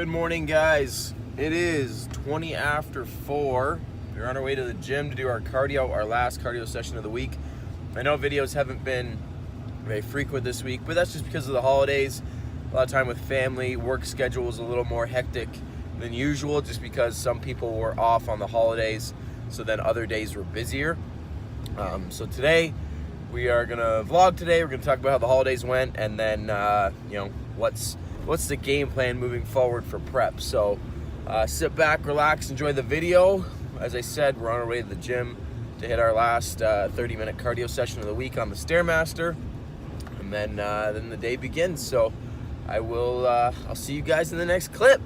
Good morning, guys. It is 20 after 4. We're on our way to the gym to do our cardio, our last cardio session of the week. I know videos haven't been very frequent this week, but that's just because of the holidays. A lot of time with family, work schedule was a little more hectic than usual just because some people were off on the holidays, so then other days were busier. So today, we are gonna vlog today. We're gonna talk about how the holidays went and then, what's the game plan moving forward for prep. So sit back, relax, enjoy the video. As I said, we're on our way to the gym to hit our last 30-minute cardio session of the week on the Stairmaster, and then the day begins. So I'll see you guys in the next clip.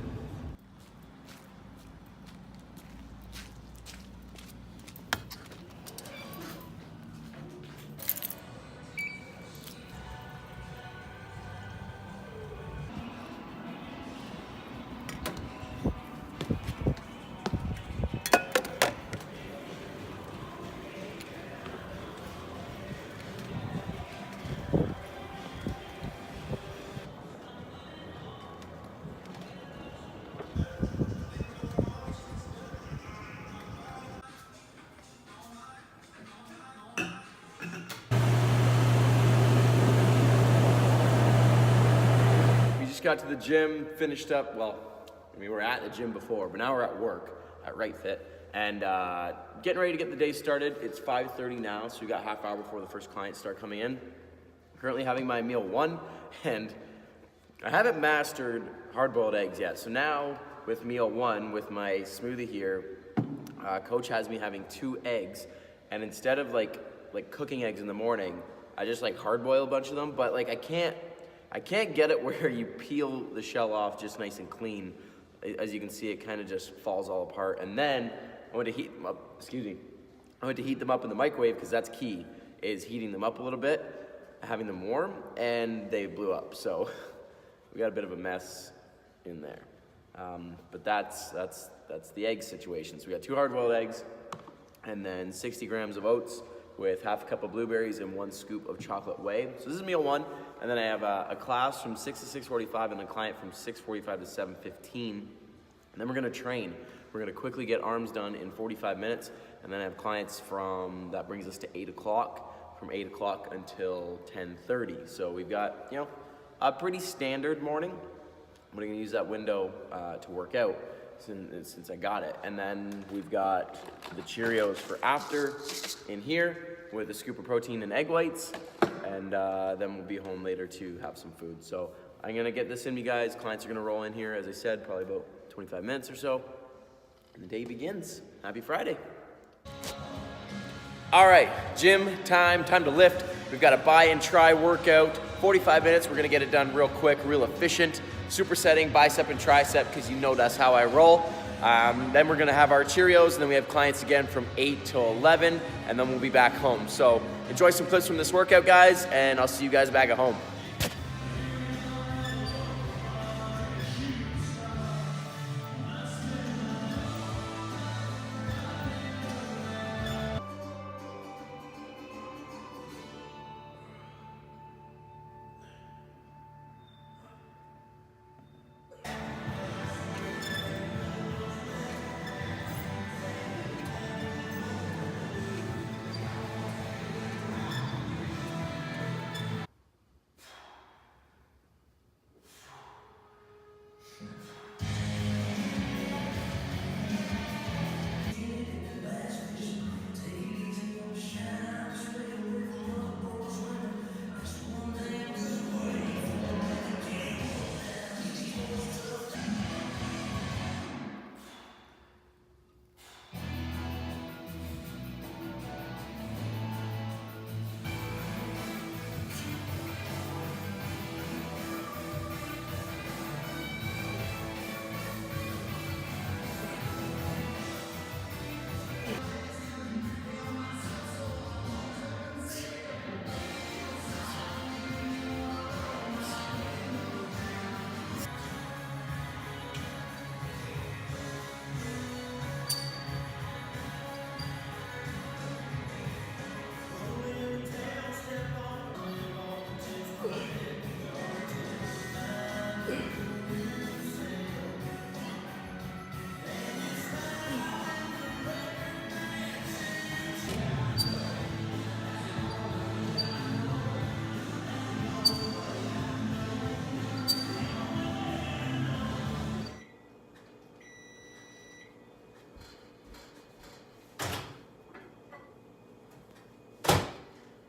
Got to the gym, finished up. Well, we were at the gym before, but now we're at work at Right Fit, and getting ready to get the day started. It's 5:30 now, so we got half hour before the first clients start coming in. Currently having my meal 1, and I haven't mastered hard-boiled eggs yet. So now with meal 1, with my smoothie here, coach has me having 2 eggs, and instead of like cooking eggs in the morning, I just hard-boil a bunch of them. But I can't get it where you peel the shell off just nice and clean. As you can see, it kind of just falls all apart. And then I went to heat them up, I went to heat them up in the microwave, because that's key, is heating them up a little bit, having them warm, and they blew up. So we got a bit of a mess in there. But that's the egg situation. So we got 2 hard-boiled eggs, and then 60 grams of oats with half a cup of blueberries and 1 scoop of chocolate whey. So this is meal 1, and then I have a class from 6 to 6:45 and a client from 6:45 to 7:15. And then we're gonna train. We're gonna quickly get arms done in 45 minutes, and then I have clients that brings us to 8 o'clock, from 8 o'clock until 10:30. So we've got, a pretty standard morning. I'm gonna use that window to work out since I got it. And then we've got the Cheerios for after in here with a scoop of protein and egg whites, and then we'll be home later to have some food. So I'm gonna get this in, you guys. Clients are gonna roll in here, as I said, probably about 25 minutes or so, and the day begins. Happy Friday. All right, gym time to lift. We've got a buy and try workout, 45 minutes. We're gonna get it done real quick, real efficient. Supersetting bicep and tricep, because that's how I roll. Then we're gonna have our Cheerios, and then we have clients again from 8 till 11, and then we'll be back home. So enjoy some clips from this workout, guys, and I'll see you guys back at home.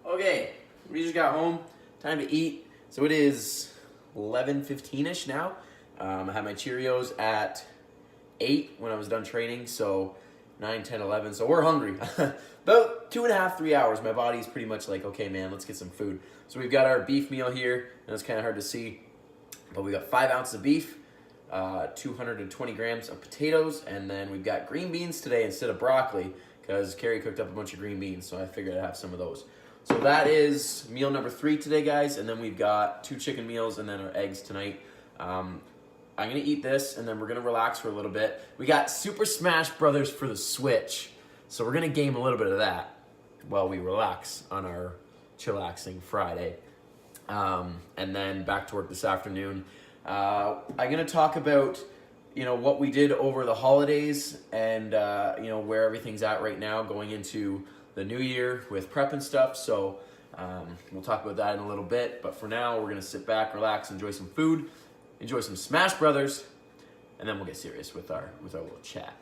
Okay, we just got home. Time to eat. So it is 11:15ish now. I had my Cheerios at 8 when I was done training, so 9, 10, 11. So we're hungry. About 2.5, 3 hours. My body's pretty much like, okay, man, let's get some food. So we've got our beef meal here, and it's kind of hard to see, but we got 5 ounces of beef, 220 grams of potatoes, and then we've got green beans today instead of broccoli, because Carrie cooked up a bunch of green beans, so I figured I'd have some of those. So that is meal number 3 today, guys, and then we've got 2 chicken meals and then our eggs tonight. I'm going to eat this, and then we're going to relax for a little bit. We got Super Smash Brothers for the Switch, so we're going to game a little bit of that while we relax on our chillaxing Friday. And then back to work this afternoon. I'm going to talk about, what we did over the holidays and, where everything's at right now going into the new year with prep and stuff. So we'll talk about that in a little bit. But for now, we're going to sit back, relax, enjoy some food, enjoy some Smash Brothers, and then we'll get serious with our little chat.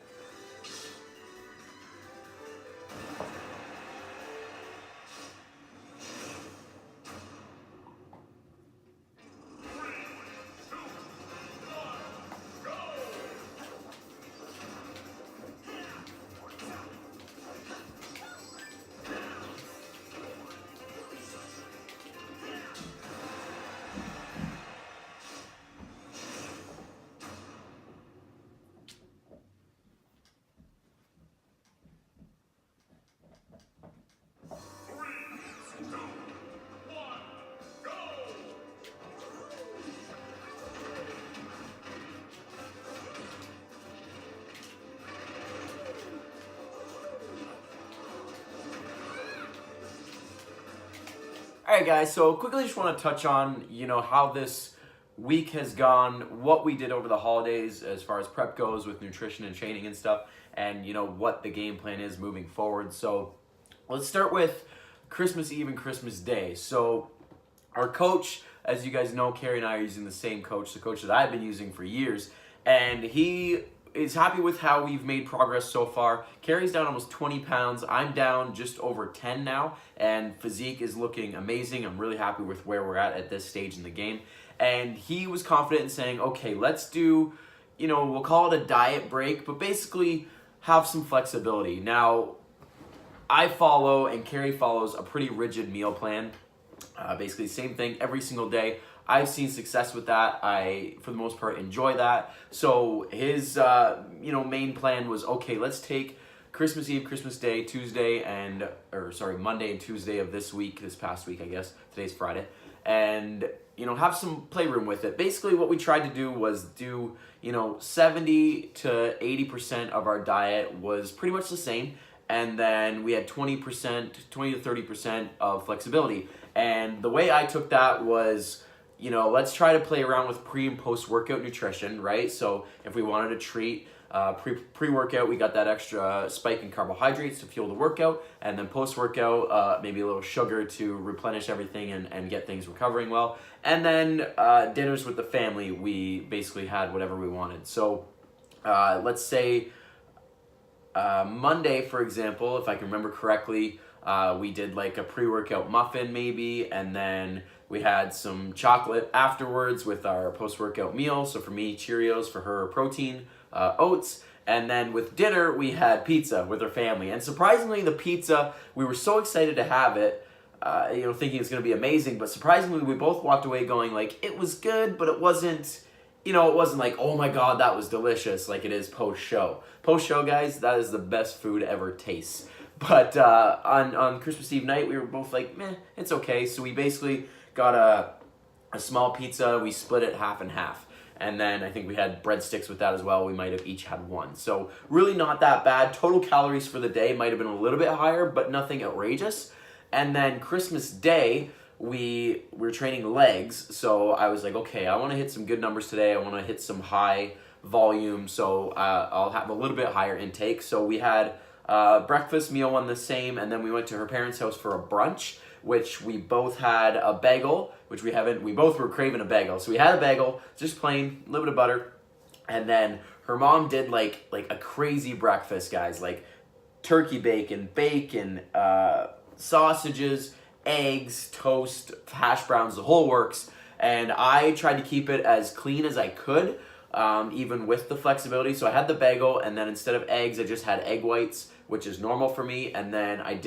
All right, guys, so quickly just want to touch on, how this week has gone, what we did over the holidays as far as prep goes with nutrition and training and stuff, and, what the game plan is moving forward. So let's start with Christmas Eve and Christmas Day. So our coach, as you guys know, Carrie and I are using the same coach, the coach that I've been using for years, and he is happy with how we've made progress so far. Carrie's down almost 20 pounds. I'm down just over 10 now, and physique is looking amazing. I'm really happy with where we're at this stage in the game. And he was confident in saying, okay, let's do, we'll call it a diet break, but basically have some flexibility. Now, I follow and Carrie follows a pretty rigid meal plan. Basically, same thing every single day. I've seen success with that. I, for the most part, enjoy that. So his, main plan was, okay, let's take Christmas Eve, Christmas Day, Monday and Tuesday of this past week, I guess. Today's Friday. And, have some playroom with it. Basically, what we tried to do was do, 70 to 80% of our diet was pretty much the same. And then we had 20 to 30% of flexibility. And the way I took that was, let's try to play around with pre and post-workout nutrition, right? So if we wanted a treat, pre-workout, we got that extra spike in carbohydrates to fuel the workout, and then post-workout, maybe a little sugar to replenish everything and get things recovering well. And then dinners with the family, we basically had whatever we wanted. So let's say Monday, for example, if I can remember correctly, we did like a pre-workout muffin maybe, and then we had some chocolate afterwards with our post-workout meal. So for me, Cheerios, for her, protein, oats. And then with dinner, we had pizza with our family. And surprisingly, the pizza, we were so excited to have it, thinking it's going to be amazing. But surprisingly, we both walked away going like, it was good, but it wasn't, it wasn't like, oh my God, that was delicious like it is post-show. Post-show, guys, that is the best food ever tastes. But on Christmas Eve night, we were both like, meh, it's okay. So we basically got a small pizza. We split it half and half. And then I think we had breadsticks with that as well. We might have each had one. So really not that bad. Total calories for the day might have been a little bit higher, but nothing outrageous. And then Christmas Day, we were training legs. So I was like, okay, I want to hit some good numbers today. I want to hit some high volume. So I'll have a little bit higher intake. So we had breakfast meal one the same, and then we went to her parents' house for a brunch, which we both had a bagel, which we both were craving a bagel. So we had a bagel, just plain, a little bit of butter, and then her mom did like a crazy breakfast, guys, like turkey bacon, sausages, eggs, toast, hash browns, the whole works. And I tried to keep it as clean as I could, even with the flexibility. So I had the bagel, and then instead of eggs, I just had egg whites, which is normal for me. And then I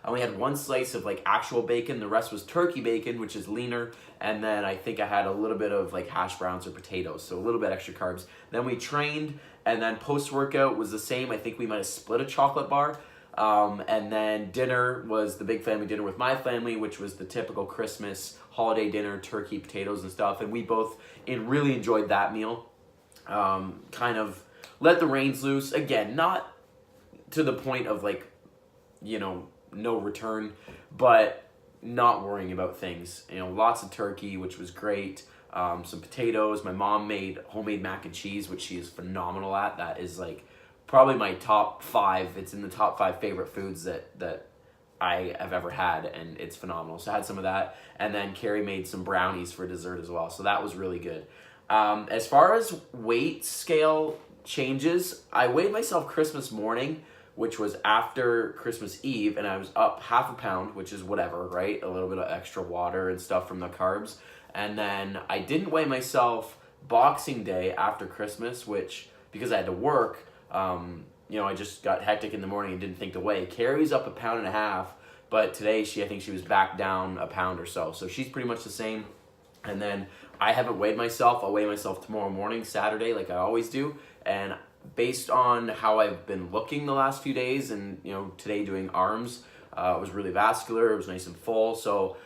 only had one slice of like actual bacon. The rest was turkey bacon, which is leaner. And then I think I had a little bit of like hash browns or potatoes, so a little bit extra carbs. Then we trained, and then post-workout was the same. I think we might have split a chocolate bar. And then dinner was the big family dinner with my family, which was the typical Christmas holiday dinner, turkey, potatoes, and stuff. And we both really enjoyed that meal. Kind of let the reins loose. Again, not to the point of like, no return, but not worrying about things. Lots of turkey, which was great. Some potatoes. My mom made homemade mac and cheese, which she is phenomenal at. That is like probably my top 5. It's in the top 5 favorite foods that I have ever had, and it's phenomenal. So I had some of that, and then Carrie made some brownies for dessert as well. So that was really good. As far as weight scale changes, I weighed myself Christmas morning, which was after Christmas Eve, and I was up 1/2 pound, which is whatever, right? A little bit of extra water and stuff from the carbs. And then I didn't weigh myself Boxing Day after Christmas, which, because I had to work, I just got hectic in the morning and didn't think to weigh. Carrie's up 1.5 pounds, but today I think she was back down 1 pound or so. So she's pretty much the same. And then I haven't weighed myself. I'll weigh myself tomorrow morning, Saturday, like I always do. And based on how I've been looking the last few days, and today doing arms, it was really vascular. It was nice and full. So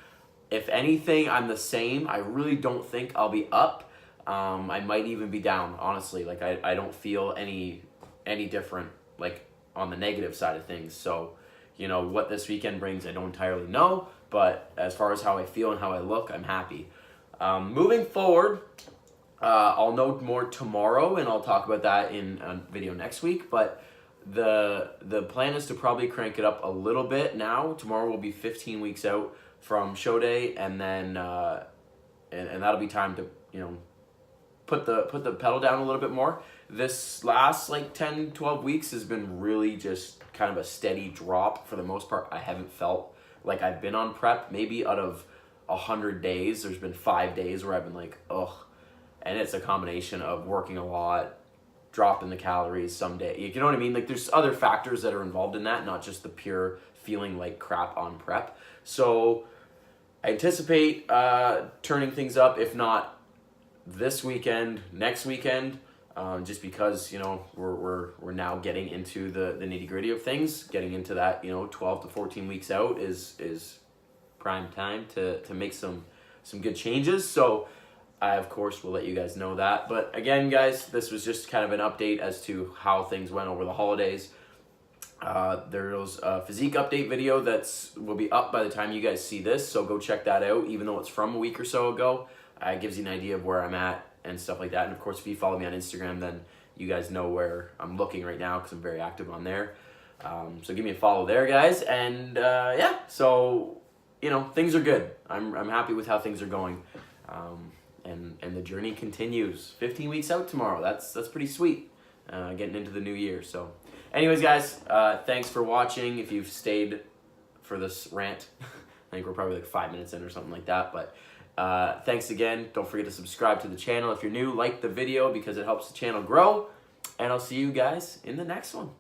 if anything, I'm the same. I really don't think I'll be up. I might even be down, honestly. Like I don't feel any different, like on the negative side of things. So, what this weekend brings, I don't entirely know. But as far as how I feel and how I look, I'm happy. Moving forward, I'll know more tomorrow, and I'll talk about that in a video next week. But the plan is to probably crank it up a little bit now. Tomorrow will be 15 weeks out from show day, and then and that'll be time to put the pedal down a little bit more. This last like 10-12 weeks has been really just kind of a steady drop. For the most part, I haven't felt like I've been on prep. Maybe out of 100 days, there's been 5 days where I've been like, ugh. And it's a combination of working a lot, dropping the calories someday. You know what I mean? Like there's other factors that are involved in that, not just the pure feeling like crap on prep. So I anticipate turning things up, if not this weekend, next weekend, just because we're now getting into the nitty-gritty of things. Getting into that 12 to 14 weeks out is prime time to make some good changes. So I, of course, will let you guys know that. But again, guys, this was just kind of an update as to how things went over the holidays. There's a physique update video will be up by the time you guys see this, so go check that out. Even though it's from a week or so ago, it gives you an idea of where I'm at and stuff like that. And of course, if you follow me on Instagram, then you guys know where I'm looking right now, because I'm very active on there. So give me a follow there, guys. And yeah, so things are good. I'm happy with how things are going. And the journey continues. 15 weeks out tomorrow. That's pretty sweet. Getting into the new year. So anyways, guys, thanks for watching. If you've stayed for this rant, I think we're probably like 5 minutes in or something like that. But thanks again. Don't forget to subscribe to the channel if you're new. Like the video because it helps the channel grow. And I'll see you guys in the next one.